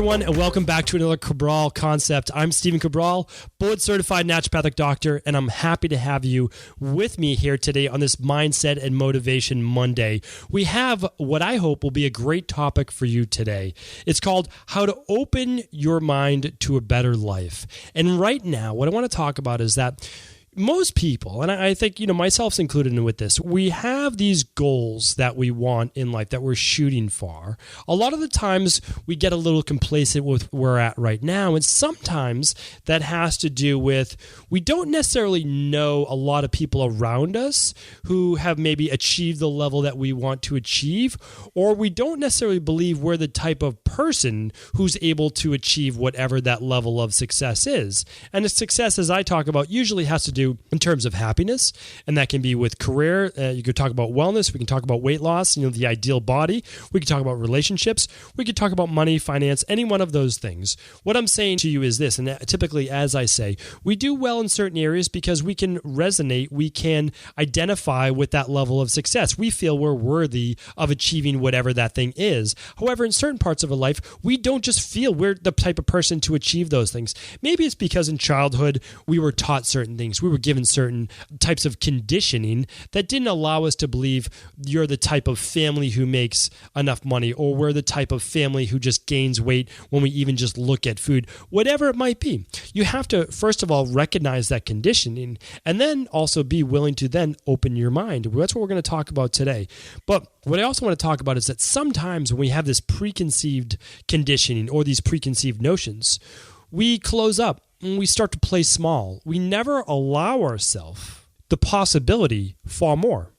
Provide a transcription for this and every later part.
everyone, and welcome back to another Cabral Concept. I'm Stephen Cabral, board-certified naturopathic doctor, and I'm happy to have you with me here today on this Mindset and Motivation Monday. We have what I hope will be a great topic for you today. It's called How to Open Your Mind to a Better Life. And right now, what I want to talk about is that most people, and I think, myself included with this, we have these goals that we want in life that we're shooting for. A lot of the times we get a little complacent with where we're at right now, and sometimes that has to do with we don't necessarily know a lot of people around us who have maybe achieved the level that we want to achieve, or we don't necessarily believe we're the type of person who's able to achieve whatever that level of success is. And the success, as I talk about, usually has to do in terms of happiness, and that can be with career. You could talk about wellness. We can talk about weight loss, the ideal body. We can talk about relationships. We could talk about money, finance, any one of those things. What I'm saying to you is this, and typically, as I say, we do well in certain areas because we can resonate, we can identify with that level of success. We feel we're worthy of achieving whatever that thing is. However, in certain parts of our life, we don't just feel we're the type of person to achieve those things. Maybe it's because in childhood, we were taught certain things. We were given certain types of conditioning that didn't allow us to believe you're the type of family who makes enough money, or we're the type of family who just gains weight when we even just look at food, whatever it might be. You have to, first of all, recognize that conditioning, and then also be willing to then open your mind. That's what we're going to talk about today. But what I also want to talk about is that sometimes when we have this preconceived conditioning or these preconceived notions, we close up. We start to play small. We never allow ourselves the possibility for more.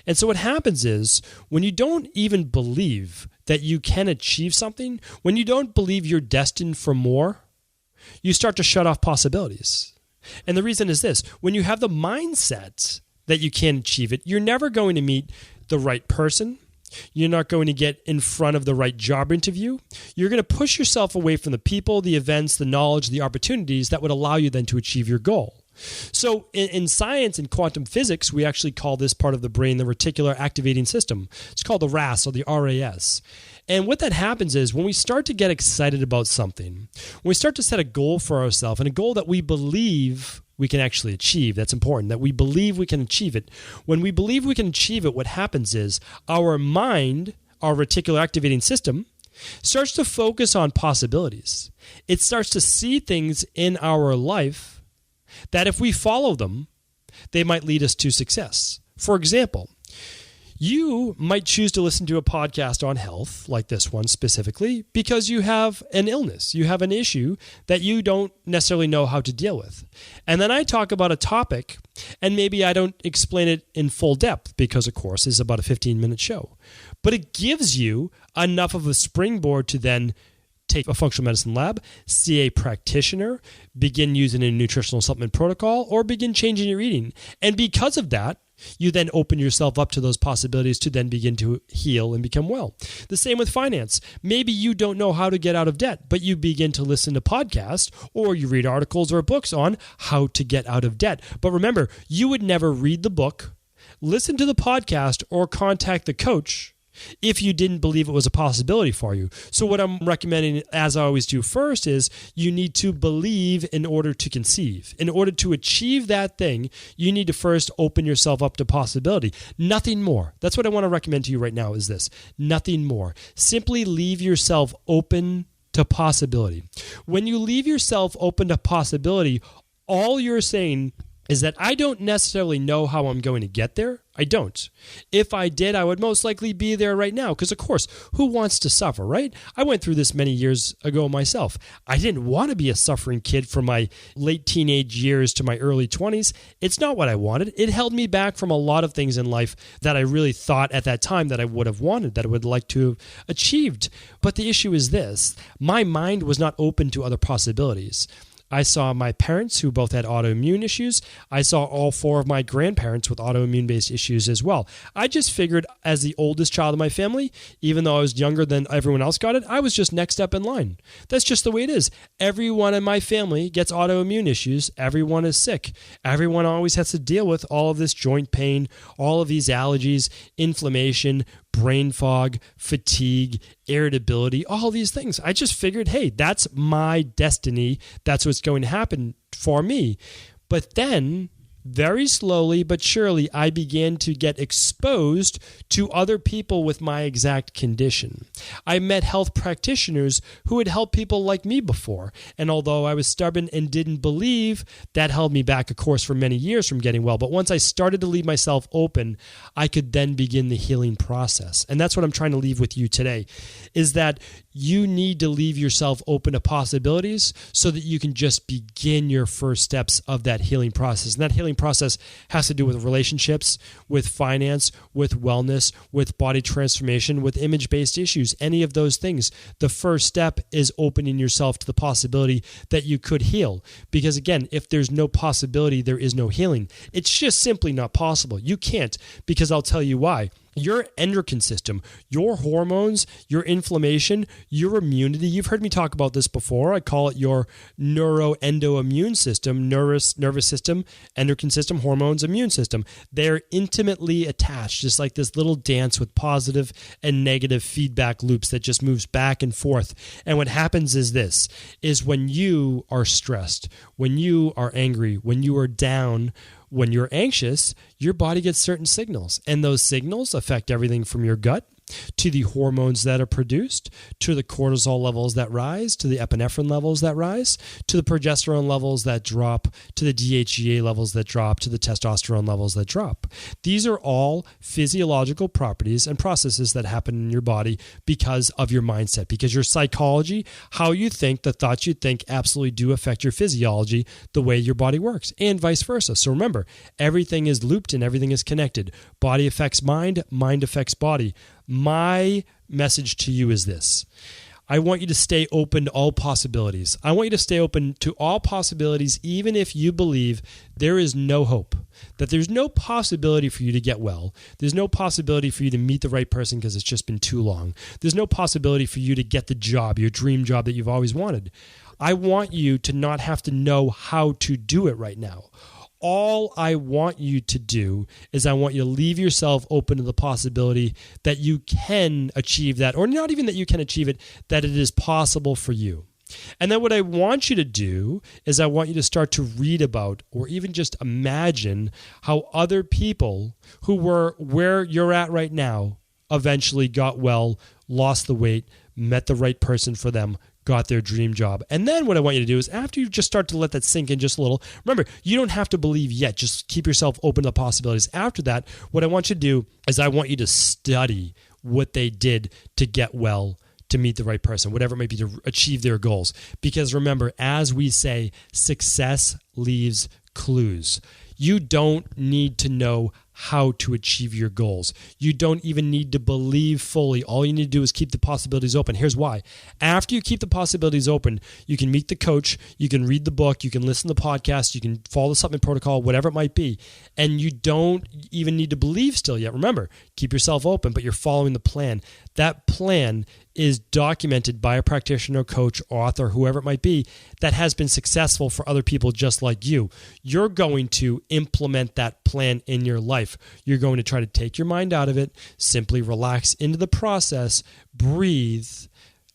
And so what happens is when you don't even believe that you can achieve something, when you don't believe you're destined for more, you start to shut off possibilities. And the reason is this: when you have the mindset that you can achieve it, you're never going to meet the right person. You're not going to get in front of the right job interview. You're going to push yourself away from the people, the events, the knowledge, the opportunities that would allow you then to achieve your goal. So in science and quantum physics, we actually call this part of the brain the reticular activating system. It's called the RAS or the RAS. And what that happens is when we start to get excited about something, when we start to set a goal for ourselves, and a goal that we believe we can actually achieve. That's important, that we believe we can achieve it. When we believe we can achieve it, what happens is our mind, our reticular activating system, starts to focus on possibilities. It starts to see things in our life that if we follow them, they might lead us to success. For example, you might choose to listen to a podcast on health, like this one specifically, because you have an illness, you have an issue that you don't necessarily know how to deal with. And then I talk about a topic, and maybe I don't explain it in full depth because, of course, it's about a 15-minute show. But it gives you enough of a springboard to then take a functional medicine lab, see a practitioner, begin using a nutritional supplement protocol, or begin changing your eating. And because of that, you then open yourself up to those possibilities to then begin to heal and become well. The same with finance. Maybe you don't know how to get out of debt, but you begin to listen to podcasts or you read articles or books on how to get out of debt. But remember, you would never read the book, listen to the podcast, or contact the coach if you didn't believe it was a possibility for you. So what I'm recommending, as I always do first, is you need to believe in order to conceive. In order to achieve that thing, you need to first open yourself up to possibility. Nothing more. That's what I want to recommend to you right now is this. Nothing more. Simply leave yourself open to possibility. When you leave yourself open to possibility, all you're saying is that I don't necessarily know how I'm going to get there. I don't. If I did, I would most likely be there right now because, of course, who wants to suffer, right? I went through this many years ago myself. I didn't want to be a suffering kid from my late teenage years to my early 20s. It's not what I wanted. It held me back from a lot of things in life that I really thought at that time that I would have wanted, that I would like to have achieved. But the issue is this. My mind was not open to other possibilities. I saw my parents who both had autoimmune issues. I saw all four of my grandparents with autoimmune-based issues as well. I just figured as the oldest child of my family, even though I was younger than everyone else got it, I was just next up in line. That's just the way it is. Everyone in my family gets autoimmune issues. Everyone is sick. Everyone always has to deal with all of this joint pain, all of these allergies, inflammation, brain fog, fatigue, irritability, all these things. I just figured, hey, that's my destiny. That's what's going to happen for me. But then, very slowly but surely, I began to get exposed to other people with my exact condition. I met health practitioners who had helped people like me before. And although I was stubborn and didn't believe, that held me back, of course, for many years from getting well. But once I started to leave myself open, I could then begin the healing process. And that's what I'm trying to leave with you today, is that you need to leave yourself open to possibilities so that you can just begin your first steps of that healing process. And that healing process has to do with relationships, with finance, with wellness, with body transformation, with image-based issues, any of those things. The first step is opening yourself to the possibility that you could heal. Because again, if there's no possibility, there is no healing. It's just simply not possible. You can't, because I'll tell you why. Your endocrine system, your hormones, your inflammation, your immunity. You've heard me talk about this before. I call it your neuroendoimmune system, nervous system, endocrine system, hormones, immune system. They're intimately attached, just like this little dance with positive and negative feedback loops that just moves back and forth. And what happens is this, is when you are stressed, when you are angry, when you are down, when you're anxious, your body gets certain signals, and those signals affect everything from your gut to the hormones that are produced, to the cortisol levels that rise, to the epinephrine levels that rise, to the progesterone levels that drop, to the DHEA levels that drop, to the testosterone levels that drop. These are all physiological properties and processes that happen in your body because of your mindset, because your psychology, how you think, the thoughts you think absolutely do affect your physiology, the way your body works, and vice versa. So remember, everything is looped and everything is connected. Body affects mind, mind affects body. My message to you is this. I want you to stay open to all possibilities. I want you to stay open to all possibilities, even if you believe there is no hope, that there's no possibility for you to get well. There's no possibility for you to meet the right person because it's just been too long. There's no possibility for you to get the job, your dream job that you've always wanted. I want you to not have to know how to do it right now. All I want you to do is I want you to leave yourself open to the possibility that you can achieve that, or not even that you can achieve it, that it is possible for you. And then what I want you to do is I want you to start to read about, or even just imagine, how other people who were where you're at right now eventually got well, lost the weight, met the right person for them, got their dream job. And then what I want you to do is, after you just start to let that sink in just a little, remember, you don't have to believe yet. Just keep yourself open to the possibilities. After that, what I want you to do is I want you to study what they did to get well, to meet the right person, whatever it may be, to achieve their goals. Because remember, as we say, success leaves clues. You don't need to know how to achieve your goals. You don't even need to believe fully. All you need to do is keep the possibilities open. Here's why. After you keep the possibilities open, you can meet the coach, you can read the book, you can listen to the podcast, you can follow the supplement protocol, whatever it might be. And you don't even need to believe still yet. Remember, keep yourself open, but you're following the plan. That plan is documented by a practitioner, coach, author, whoever it might be, that has been successful for other people just like you. You're going to implement that plan in your life. You're going to try to take your mind out of it, simply relax into the process, breathe,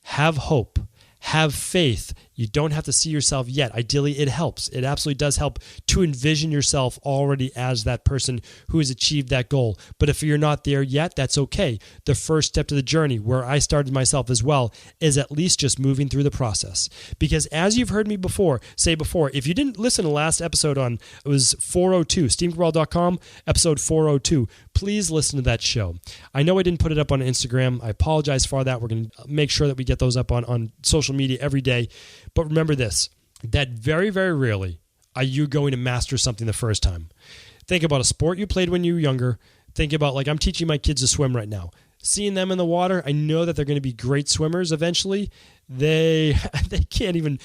have hope, have faith. You don't have to see yourself yet. Ideally, it helps. It absolutely does help to envision yourself already as that person who has achieved that goal. But if you're not there yet, that's okay. The first step to the journey, where I started myself as well, is at least just moving through the process. Because as you've heard me say before, if you didn't listen to the last episode it was 402, StevenCabral.com, episode 402, please listen to that show. I know I didn't put it up on Instagram. I apologize for that. We're going to make sure that we get those up on social media every day. But remember this, that very, very rarely are you going to master something the first time. Think about a sport you played when you were younger. Think about, like, I'm teaching my kids to swim right now. Seeing them in the water, I know that they're going to be great swimmers eventually. They can't even,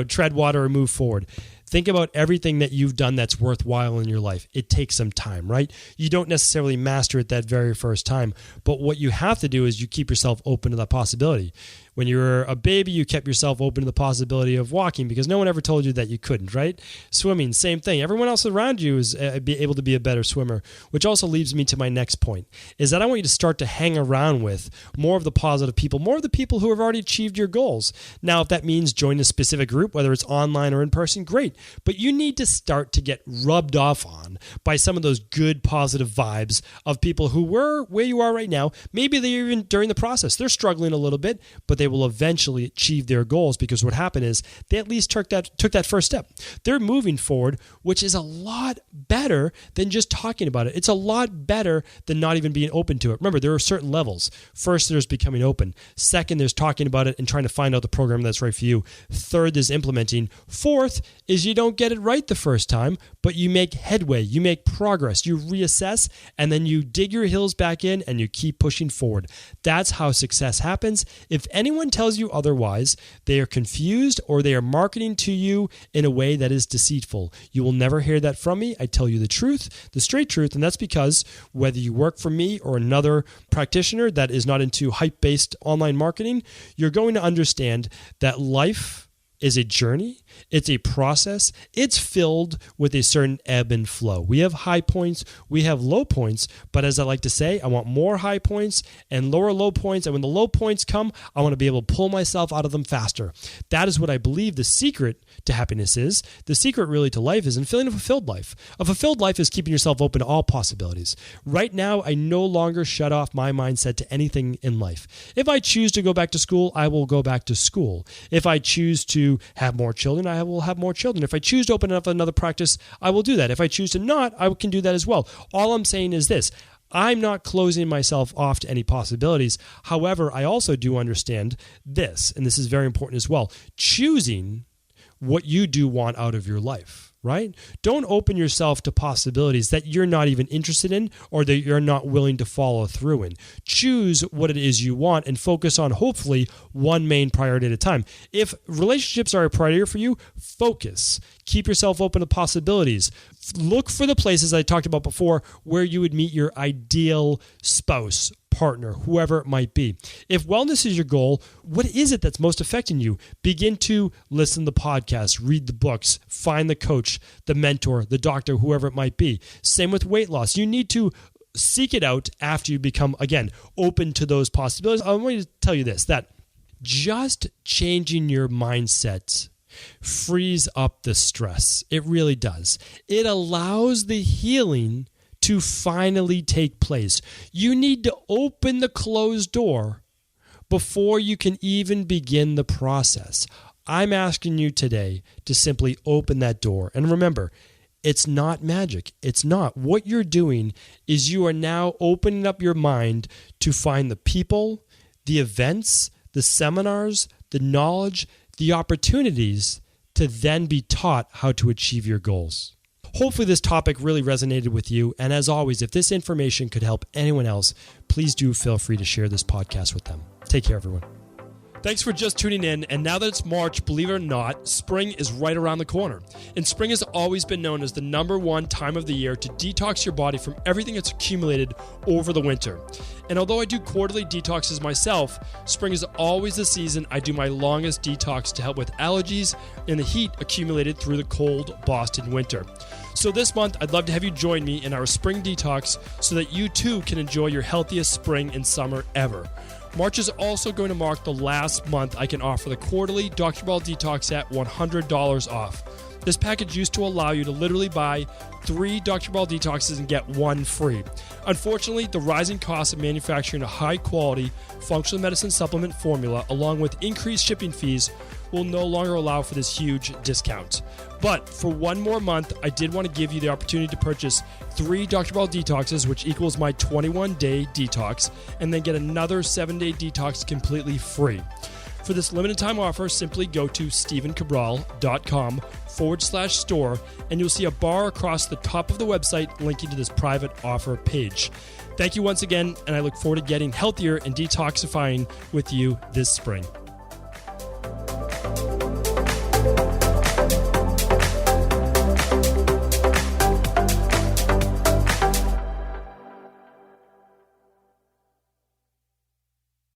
tread water or move forward. Think about everything that you've done that's worthwhile in your life. It takes some time, right? You don't necessarily master it that very first time, but what you have to do is you keep yourself open to that possibility. When you were a baby, you kept yourself open to the possibility of walking because no one ever told you that you couldn't, right? Swimming, same thing. Everyone else around you is able to be a better swimmer, which also leads me to my next point, is that I want you to start to hang around with more of the positive people, more of the people who have already achieved your goals. Now, if that means join a specific group, whether it's online or in person, great. But you need to start to get rubbed off on by some of those good, positive vibes of people who were where you are right now. Maybe they're even during the process. They're struggling a little bit, but they will eventually achieve their goals because what happened is they at least took that first step. They're moving forward, which is a lot better than just talking about it. It's a lot better than not even being open to it. Remember, there are certain levels. First, there's becoming open. Second, there's talking about it and trying to find out the program that's right for you. Third is implementing. Fourth is you don't get it right the first time, but you make headway, you make progress, you reassess, and then you dig your heels back in and you keep pushing forward. That's how success happens. If anyone tells you otherwise, they are confused or they are marketing to you in a way that is deceitful. You will never hear that from me. I tell you the truth, the straight truth, and that's because whether you work for me or another practitioner that is not into hype-based online marketing, you're going to understand that life is a journey. It's a process. It's filled with a certain ebb and flow. We have high points. We have low points. But as I like to say, I want more high points and lower low points. And when the low points come, I want to be able to pull myself out of them faster. That is what I believe the secret to happiness is. The secret really to life is in feeling a fulfilled life. A fulfilled life is keeping yourself open to all possibilities. Right now, I no longer shut off my mindset to anything in life. If I choose to go back to school, I will go back to school. If I choose to have more children, I will have more children. If I choose to open up another practice, I will do that. If I choose to not, I can do that as well. All I'm saying is this. I'm not closing myself off to any possibilities. However, I also do understand this, and this is very important as well, choosing what you do want out of your life. Right? Don't open yourself to possibilities that you're not even interested in or that you're not willing to follow through in. Choose what it is you want and focus on hopefully one main priority at a time. If relationships are a priority for you, focus. Keep yourself open to possibilities. Look for the places I talked about before where you would meet your ideal spouse, partner, whoever it might be. If wellness is your goal, what is it that's most affecting you? Begin to listen to the podcast, read the books, find the coach, the mentor, the doctor, whoever it might be. Same with weight loss. You need to seek it out after you become, again, open to those possibilities. I want to tell you this, that just changing your mindset frees up the stress. It really does. It allows the healing to finally take place. You need to open the closed door before you can even begin the process. I'm asking you today to simply open that door. And remember, it's not magic. It's not. What you're doing is you are now opening up your mind to find the people, the events, the seminars, the knowledge, the opportunities to then be taught how to achieve your goals. Hopefully this topic really resonated with you. And as always, if this information could help anyone else, please do feel free to share this podcast with them. Take care, everyone. Thanks for just tuning in. And now that it's March, believe it or not, spring is right around the corner. And spring has always been known as the #1 time of the year to detox your body from everything that's accumulated over the winter. And although I do quarterly detoxes myself, spring is always the season I do my longest detox to help with allergies and the heat accumulated through the cold Boston winter. So this month, I'd love to have you join me in our spring detox so that you too can enjoy your healthiest spring and summer ever. March is also going to mark the last month I can offer the quarterly Dr. Cabral Detox at $100 off. This package used to allow you to literally buy 3 Dr. Cabral Detoxes and get 1 free. Unfortunately, the rising cost of manufacturing a high-quality functional medicine supplement formula, along with increased shipping fees, will no longer allow for this huge discount. But for one more month, I did want to give you the opportunity to purchase 3 Dr. Cabral Detoxes, which equals my 21-day detox, and then get another 7-day detox completely free. For this limited time offer, simply go to stevencabral.com/store, and you'll see a bar across the top of the website linking to this private offer page. Thank you once again, and I look forward to getting healthier and detoxifying with you this spring.